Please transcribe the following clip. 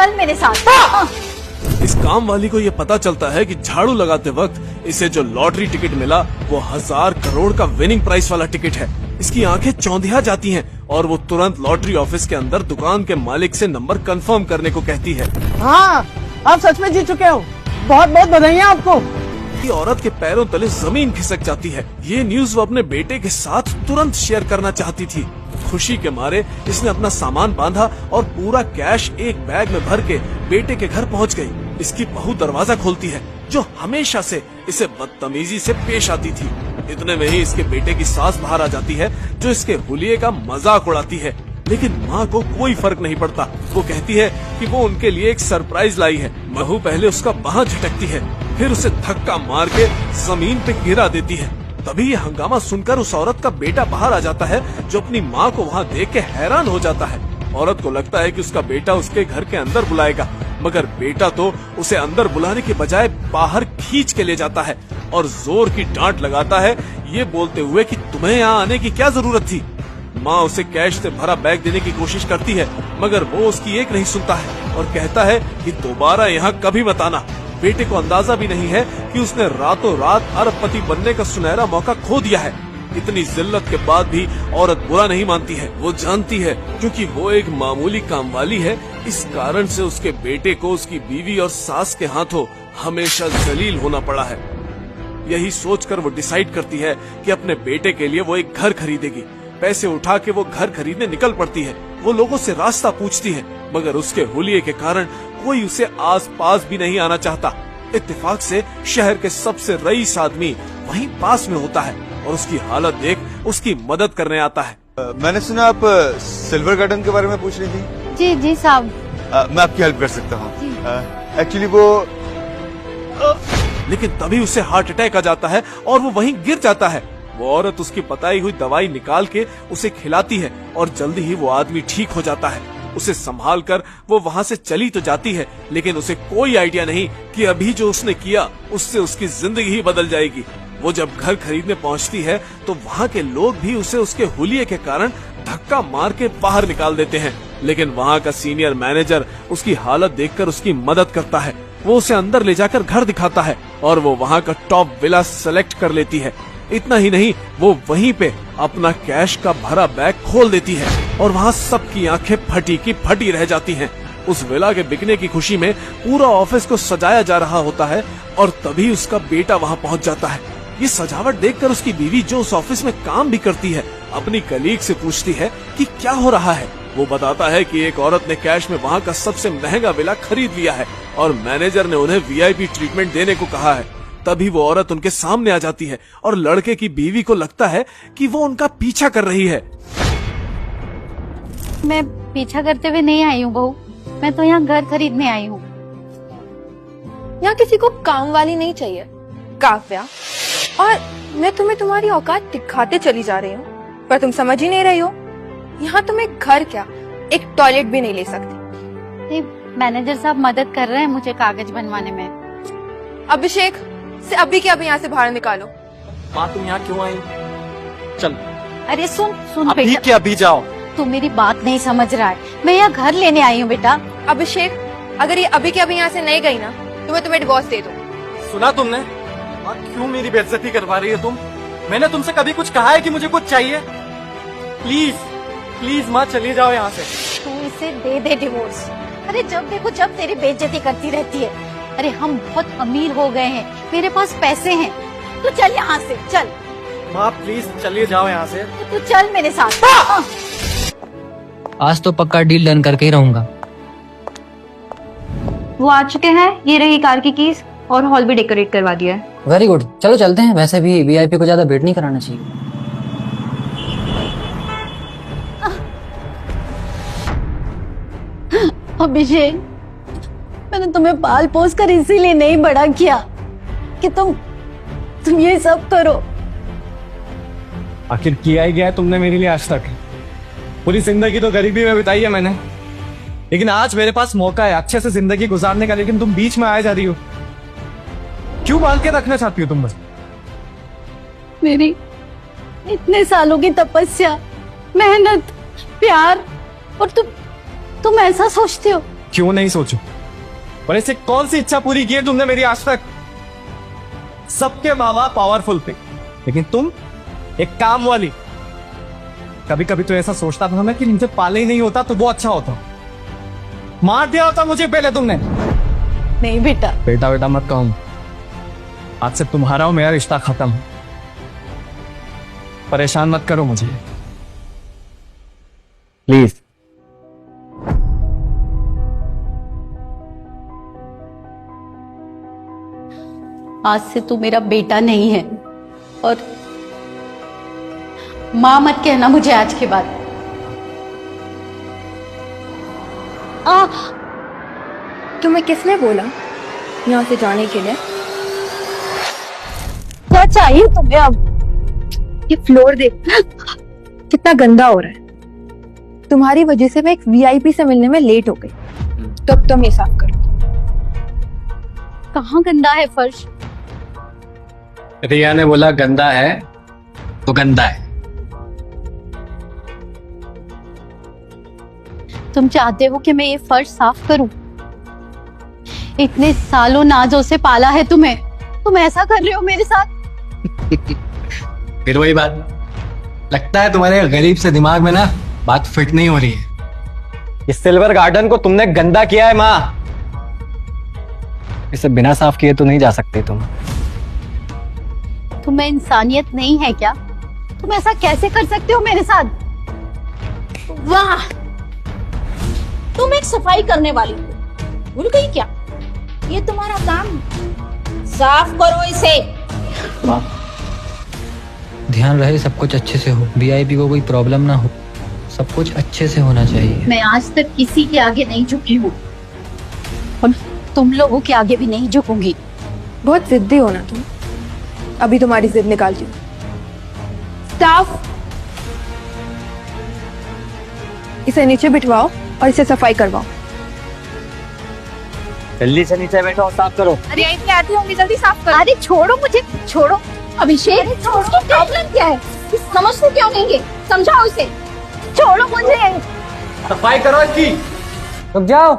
चल मेरे साथ। इस काम वाली को ये पता चलता है कि झाड़ू लगाते वक्त इसे जो लॉटरी टिकट मिला वो 1000 करोड़ का विनिंग प्राइस वाला टिकट है। इसकी आंखें चौंधिया जाती हैं और वो तुरंत लॉटरी ऑफिस के अंदर दुकान के मालिक से नंबर कंफर्म करने को कहती है। हाँ, आप सच में जीत चुके हो, बहुत बहुत बधाइयाँ आपको। ये औरत के पैरों तले जमीन खिसक जाती है। ये न्यूज वो अपने बेटे के साथ तुरंत शेयर करना चाहती थी। खुशी के मारे इसने अपना सामान बांधा और पूरा कैश एक बैग में भर के बेटे के घर पहुंच गई। इसकी बहू दरवाजा खोलती है, जो हमेशा से इसे बदतमीजी से पेश आती थी। इतने में ही इसके बेटे की सास बाहर आ जाती है, जो इसके हुलिये का मजाक उड़ाती है। लेकिन माँ को कोई फर्क नहीं पड़ता। वो कहती है कि वो उनके लिए एक सरप्राइज लाई है। बहू पहले उसका बांह झटकती है, फिर उसे धक्का मार के जमीन पे गिरा देती है। तभी ये हंगामा सुनकर उस औरत का बेटा बाहर आ जाता है, जो अपनी माँ को वहाँ देख के हैरान हो जाता है। औरत को लगता है कि उसका बेटा उसके घर के अंदर बुलाएगा, मगर बेटा तो उसे अंदर बुलाने के बजाय बाहर खींच के ले जाता है और जोर की डांट लगाता है, ये बोलते हुए कि तुम्हें यहाँ आने की क्या जरूरत थी। माँ उसे कैश से भरा बैग देने की कोशिश करती है, मगर वो उसकी एक नहीं सुनता है और कहता है कि दोबारा यहाँ कभी मत आना। बेटे को अंदाजा भी नहीं है कि उसने रातों रात अरबपति बनने का सुनहरा मौका खो दिया है। इतनी जिल्लत के बाद भी औरत बुरा नहीं मानती है। वो जानती है क्योंकि वो एक मामूली कामवाली है, इस कारण से उसके बेटे को उसकी बीवी और सास के हाथों हमेशा जलील होना पड़ा है। यही सोचकर वो डिसाइड करती है कि अपने बेटे के लिए वो एक घर खरीदेगी। पैसे उठा के वो घर खरीदने निकल पड़ती है। वो लोगों से रास्ता पूछती है, मगर उसके हुलिये के कारण कोई उसे आस पास भी नहीं आना चाहता। इत्तेफाक से शहर के सबसे रईस आदमी वहीं पास में होता है और उसकी हालत देख उसकी मदद करने आता है। मैंने सुना आप सिल्वर गार्डन के बारे में पूछ रही थी। जी जी साहब, मैं आपकी हेल्प कर सकता हूँ। एक्चुअली वो लेकिन तभी उसे हार्ट अटैक आ जाता है और वो वहीं गिर जाता है। वो औरत उसकी बताई हुई दवाई निकाल के उसे खिलाती है और जल्दी ही वो आदमी ठीक हो जाता है। उसे संभाल कर वो वहाँ से चली तो जाती है, लेकिन उसे कोई आइडिया नहीं कि अभी जो उसने किया उससे उसकी जिंदगी ही बदल जाएगी। वो जब घर खरीदने पहुँचती है तो वहाँ के लोग भी उसे उसके हुलिये के कारण धक्का मार के बाहर निकाल देते हैं, लेकिन वहाँ का सीनियर मैनेजर उसकी हालत देखकर उसकी मदद करता है। वो उसे अंदर ले जाकर घर दिखाता है और वो वहाँ का टॉप विला सेलेक्ट कर लेती है। इतना ही नहीं, वो वहीं पे अपना कैश का भरा बैग खोल देती है और वहाँ सबकी आंखें फटी की फटी रह जाती हैं। उस विला के बिकने की खुशी में पूरा ऑफिस को सजाया जा रहा होता है और तभी उसका बेटा वहाँ पहुँच जाता है। ये सजावट देखकर उसकी बीवी, जो उस ऑफिस में काम भी करती है, अपनी कलीग से पूछती है कि क्या हो रहा है। वो बताता है कि एक औरत ने कैश में वहाँ का सबसे महंगा विला खरीद लिया है और मैनेजर ने उन्हें वीआईपी ट्रीटमेंट देने को कहा है। तभी वो औरत उनके सामने आ जाती है और लड़के की बीवी को लगता है कि वो उनका पीछा कर रही है। मैं पीछा करते हुए नहीं आई हूँ बहू, मैं तो यहाँ घर खरीदने आई हूँ। यहाँ किसी को काम वाली नहीं चाहिए काव्या, और मैं तुम्हें तुम्हारी औकात दिखाते चली जा रही हूँ, पर तुम समझ ही नहीं रही हो। यहाँ तुम एक घर क्या, एक टॉयलेट भी नहीं ले सकती। मैनेजर साहब मदद कर रहे हैं मुझे कागज बनवाने में। अभिषेक से अभी के अभी यहाँ से बाहर निकालो। माँ तुम यहाँ क्यों आई? चल। अरे सुन अभी बेटा, के अभी जाओ। तू मेरी बात नहीं समझ रहा है। मैं यहाँ घर लेने आई हूँ बेटा। अभिषेक, अगर ये अभी के अभी यहाँ से नहीं गई ना तो मैं तुम्हें डिवोर्स दे दूँ। सुना तुमने? माँ क्यों मेरी बेइज्जती करवा रही है तुम? मैंने तुमसे कभी कुछ कहा है कि मुझे कुछ चाहिए? प्लीज प्लीज माँ चली जाओ यहाँ से। तू इसे दे डिवोर्स। अरे जब देखो जब तेरी बेइज्जती करती रहती है। अरे हम बहुत अमीर हो गए हैं, मेरे पास पैसे हैं। तू चल यहाँ से, चल। माँ प्लीज चलिए जाओ यहाँ से। तू चल मेरे साथ। आज तो पक्का डील डन करके ही रहूंगा। वो आ चुके हैं, ये रही कार की कीज और हॉल भी डेकोरेट करवा दिया है। वेरी गुड, चलो चलते हैं। वैसे भी वीआईपी को ज्यादा वेट नहीं कराना चाहिए। अभिषेक, मैंने तुम्हें पाल पोस कर इसीलिए नहीं बड़ा किया कि तुम ये सब करो। आखिर किया ही गया है तुमने मेरे लिए आज तक। पूरी जिंदगी तो गरीबी में बिताई है मैंने, लेकिन आज मेरे पास मौका है अच्छे से जिंदगी गुजारने का, लेकिन तुम बीच में आए जा रही हो। क्यों बांध के रखना चाहती हो तुम? बस मेरी इतने सालों की तपस्या, मेहनत, प्यार, और तुम ऐसा सोचते हो क्यों नहीं सोचूं? और ऐसे कौन सी इच्छा पूरी की है तुमने मेरी आज तक? सबके माँ बाप पावरफुल थे, लेकिन तुम एक काम वाली। कभी कभी तो ऐसा सोचता था मैं कि मुझे पाले ही नहीं होता तो वो अच्छा होता। मार दिया होता मुझे पहले तुमने। नहीं बेटा, बेटा बेटा मत कहूं। आज से तुम्हारा और मेरा रिश्ता खत्म। परेशान मत करो मुझे प्लीज। आज से तू मेरा बेटा नहीं है, और माँ मत कहना मुझे आज के बाद। तुम्हें किसने बोला यहाँ से जाने के लिए? क्या चाहिए तुम्हें अब? ये फ्लोर देख कितना गंदा हो रहा है। तुम्हारी वजह से मैं एक वीआईपी से मिलने में लेट हो गई, तो अब तुम ये साफ करो। कहाँ गंदा है फर्श? रिया ने बोला गंदा है तो गंदा है। तुम चाहते हो कि मैं ये फर्श साफ करूं? इतने सालों नाजों से पाला है तुम्हें, तुम ऐसा कर रहे हो मेरे साथ? फिर वही बात, लगता है तुम्हारे गरीब से दिमाग में ना बात फिट नहीं हो रही है। इस सिल्वर गार्डन को तुमने गंदा किया है माँ। इसे बिना साफ किए तो नहीं जा सकते तुम। तुम्हें इंसानियत नहीं है क्या? तुम ऐसा कैसे कर सकते हो मेरे साथ? वाह, तुम एक सफाई करने वाली हो, भूल गई क्या? ये तुम्हारा काम, साफ करो इसे। ध्यान रहे सब कुछ अच्छे से हो, वीआईपी को कोई प्रॉब्लम ना हो, सब कुछ अच्छे से होना चाहिए। मैं आज तक किसी के आगे नहीं झुकी हूँ, और तुम लोगों के आगे भी नहीं झुकूंगी। बहुत जिद्दी हो ना तुम। अभी तुम्हारी जिद निकालती हूँ। स्टाफ, इसे नीचे बिठवाओ और इसे सफाई करवाओ। जल्दी से नीचे बैठो और साफ करो। अरे इतनी आती होंगी, जल्दी साफ करो। अरे छोड़ो मुझे, छोड़ो। अभिषेक, उसकी प्रॉब्लम क्या है? समझते क्यों नहीं है? समझाओ इसे। छोड़ो मुझे। सफाई करो इसकी। रुक जाओ।